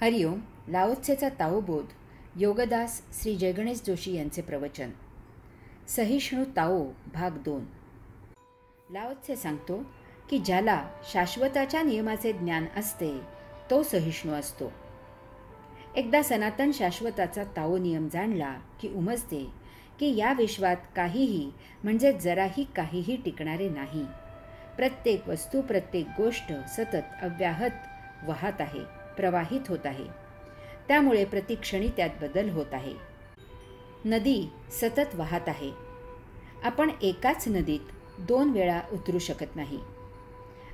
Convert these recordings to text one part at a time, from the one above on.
हरिओम. लाओत्सेचा ताओबोध. योगदास श्री जयगणेश जोशी यांचे प्रवचन. सहिष्णू ताओ भाग 2. लाओत्से सांगतो की ज्याला शाश्वताच्या नियमाचे ज्ञान असते तो सहिष्णू असतो. एकदा सनातन शाश्वताचा ताओ नियम जाणला की उमजते की या विश्वात काहीही म्हणजे जराही काहीही टिकणारे नाही. प्रत्येक वस्तू, प्रत्येक गोष्ट सतत अव्याहत वाहत आहे, प्रवाहित होत आहे. त्यामुळे प्रतिक्षणी त्यात बदल होत आहे. नदी सतत वाहत आहे. आपण एकाच नदीत 2 वेळा उतरू शकत नाही.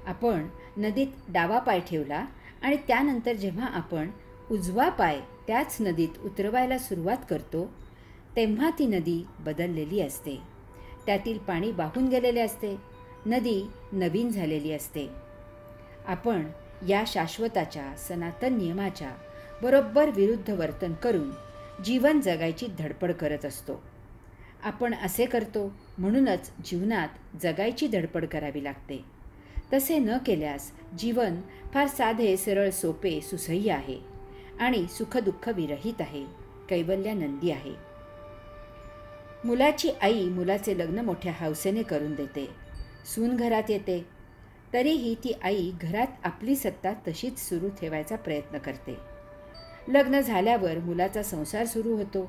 आपण नदीत डावा पाय ठेवला आणि त्यानंतर जेव्हा आपण उजवा पाय त्याच नदीत उतरवायला सुरुवात करतो तेव्हा ती नदी बदललेली असते. त्यातील पाणी वाहून गेलेले असते. नदी नवीन झालेली असते. आपण या शाश्वताच्या सनातन नियमाच्या बरोबर विरुद्ध वर्तन करून जीवन जगायची धडपड करत असतो. आपण असे करतो म्हणूनच जीवनात जगायची धडपड करावी लागते. तसे न केल्यास जीवन फार साधे, सरळ, सोपे, सुसह्य आहे आणि सुखदुःख विरहित आहे, कैवल्यानंदी आहे. मुलाची आई मुलाचे लग्न मोठ्या हौसेने करून देते. सून घरात येते तरीही ती आई घरात आपली सत्ता तशीच सुरू ठेवायचा प्रयत्न करते. लग्न झाल्यावर मुलाचा संसार सुरू होतो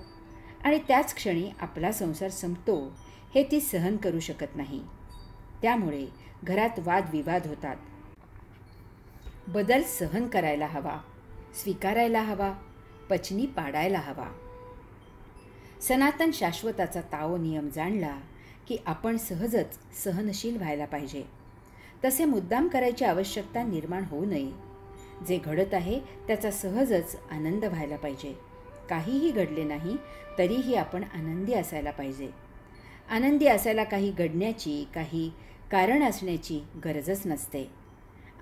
आणि त्याच क्षणी आपला संसार संपतो हे ती सहन करू शकत नाही. त्यामुळे घरात वादविवाद होतात. बदल सहन करायला हवा, स्वीकारायला हवा, पचनी पाडायला हवा. सनातन शाश्वताचा ताओ नियम जाणला की आपण सहजच सहनशील व्हायला पाहिजे. तसे मुद्दाम करायची आवश्यकता निर्माण होऊ नये. जे घडत आहे त्याचा सहजच आनंद व्हायला पाहिजे. काहीही घडले नाही तरीही आपण आनंदी असायला पाहिजे. आनंदी असायला काही घडण्याची, काही कारण असण्याची गरजच नसते.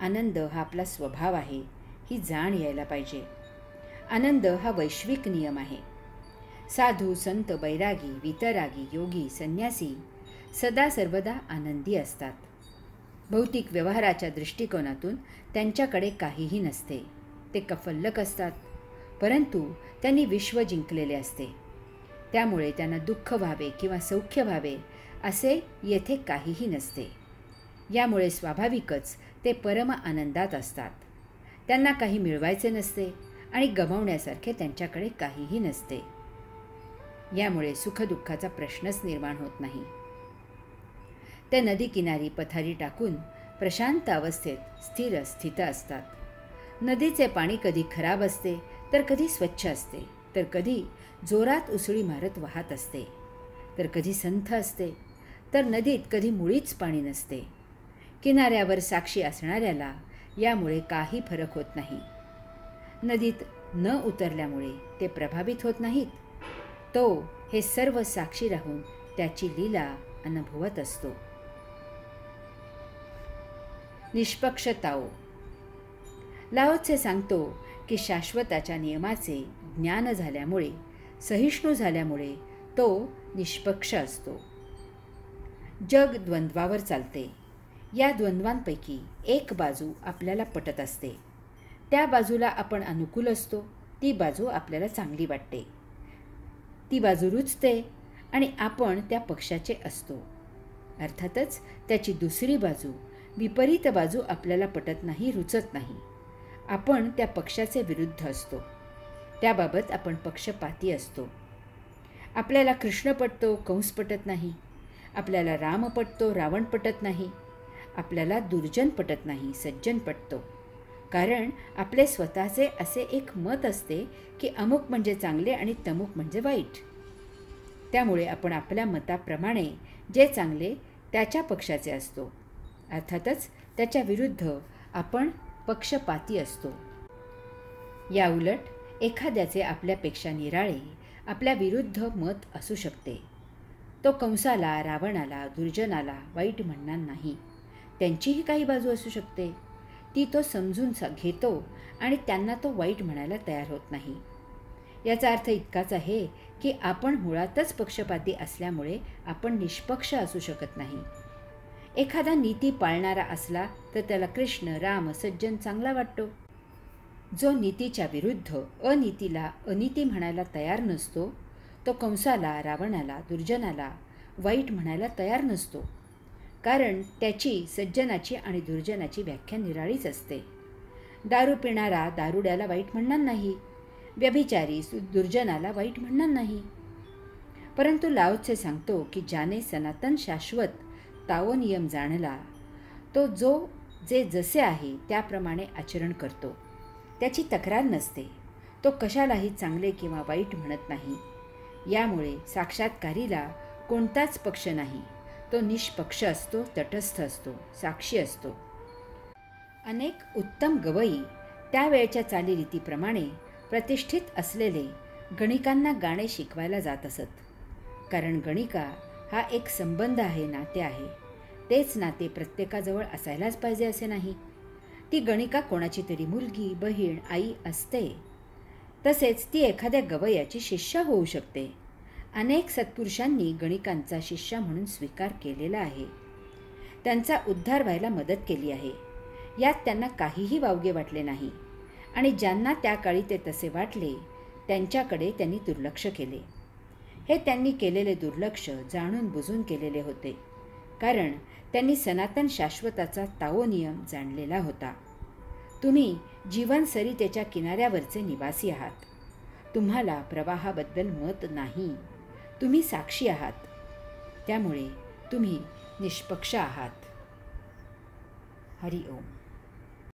आनंद हा आपला स्वभाव आहे ही जाण यायला पाहिजे. आनंद हा वैश्विक नियम आहे. साधू, संत, बैरागी, वितरागी, योगी, संन्यासी सदा सर्वदा आनंदी असतात. भौतिक व्यवहाराच्या दृष्टिकोनातून त्यांच्याकडे काहीही नसते. ते कफल्लक असतात, परंतु त्यांनी विश्व जिंकलेले असते. त्यामुळे त्यांना दुःख व्हावे किंवा सौख्य व्हावे असे येथे काहीही नसते. यामुळे स्वाभाविकच ते परम आनंदात असतात. त्यांना काही मिळवायचे नसते आणि गमावण्यासारखे त्यांच्याकडे काहीही नसते. यामुळे सुखदुःखाचा प्रश्नच निर्माण होत नाही. ते नदीकिनारी पथारी टाकून प्रशांत अवस्थेत स्थित असतात. नदीचे पाणी कधी खराब असते तर कधी स्वच्छ असते, तर कधी जोरात उसळी मारत वाहत असते, तर कधी संथ असते, तर नदीत कधी मुळीच पाणी नसते. किनाऱ्यावर साक्षी असणाऱ्याला यामुळे काही फरक होत नाही. नदीत न उतरल्यामुळे ते प्रभावित होत नाहीत. तो हे सर्व साक्षी राहून त्याची लीला अनुभवत असतो. निष्पक्ष ताओ. लाओत्से सांगतो की शाश्वताच्या नियमाचे ज्ञान झाल्यामुळे, सहिष्णू झाल्यामुळे तो निष्पक्ष असतो. जग द्वंद्वावर चालते. या द्वंद्वांपैकी एक बाजू आपल्याला पटत असते. त्या बाजूला आपण अनुकूल असतो. ती बाजू आपल्याला चांगली वाटते. ती बाजू रुचते आणि आपण त्या पक्षाचे असतो. अर्थातच त्याची दुसरी बाजू, विपरीत बाजू आपल्याला पटत नाही, रुचत नाही. आपण त्या पक्षाचे विरुद्ध असतो. त्याबाबत आपण पक्षपाती असतो. आपल्याला कृष्ण पटतो, कंस पटत नाही. आपल्याला राम पटतो, रावण पटत नाही. आपल्याला दुर्जन पटत नाही, सज्जन पटतो. कारण आपले स्वतःचे असे एक मत असते की अमुक म्हणजे चांगले आणि तमुक म्हणजे वाईट. त्यामुळे आपण आपल्या मताप्रमाणे जे चांगले त्याच्या पक्षाचे असतो. अर्थातच त्याच्या विरुद्ध आपण पक्षपाती असतो. या उलट एखाद्याचे आपल्यापेक्षा निराळे, आपल्या विरुद्ध मत असू शकते. तो कंसाला, रावणाला, दुर्जनाला वाईट म्हणणार नाही. त्यांचीही काही बाजू असू शकते. ती तो समजून घेतो आणि त्यांना तो वाईट म्हणायला तयार होत नाही. याचा अर्थ इतकाच आहे की आपण मुळातच पक्षपाती असल्यामुळे आपण निष्पक्ष असू शकत नाही. एखादा नीती पाळणारा असला तर त्याला कृष्ण, राम, सज्जन चांगला वाटतो. जो नीतीच्या विरुद्ध अनीतीला अनीती म्हणायला तयार नसतो, तो कंसाला, रावणाला, दुर्जनाला वाईट म्हणायला तयार नसतो. कारण त्याची सज्जनाची आणि दुर्जनाची व्याख्या निराळीच असते. दारू पिणारा दारुड्याला वाईट म्हणणार नाही, व्यभिचारी दुर्जनाला वाईट म्हणणार नाही. परंतु लाओ त्से सांगतो की ज्याने सनातन शाश्वत ताओ नियम जाणला, तो जे जसे आहे त्याप्रमाणे आचरण करतो. त्याची तक्रार नसते. तो कशालाही चांगले किंवा वाईट म्हणत नाही. यामुळे साक्षात्कारीला कोणताच पक्ष नाही. तो निष्पक्ष असतो, तटस्थ असतो, साक्षी असतो. अनेक उत्तम गवई त्यावेळच्या चालीरीतीप्रमाणे प्रतिष्ठित असलेले गणिकांना गाणे शिकवायला जात असत. कारण गणिका हा एक संबंध आहे, नाते आहे. तेच नाते प्रत्येकाजवळ असायलाच पाहिजे असे नाही. ती गणिका कोणाची तरी मुलगी, बहीण, आई असते. तसेच ती एखाद्या गवयाची शिष्या होऊ शकते. अनेक सत्पुरुषांनी गणिकांचा शिष्या म्हणून स्वीकार केलेला आहे. त्यांचा उद्धार व्हायला मदत केली आहे. यात त्यांना काहीही वावगे वाटले नाही. आणि ज्यांना त्या काळी ते तसे वाटले त्यांच्याकडे त्यांनी दुर्लक्ष केले. हे त्यांनी केलेले दुर्लक्ष जाणून बुजून केलेले होते. कारण त्यांनी सनातन शाश्वताचा ताओ नियम जाणलेला होता. तुम्ही जीवन सरितेच्या किनाऱ्यावरचे निवासी आहात. तुम्हाला प्रवाहाबद्दल मत नाही. तुम्ही साक्षी आहात. त्यामुळे तुम्ही निष्पक्ष आहात. हरि ओम.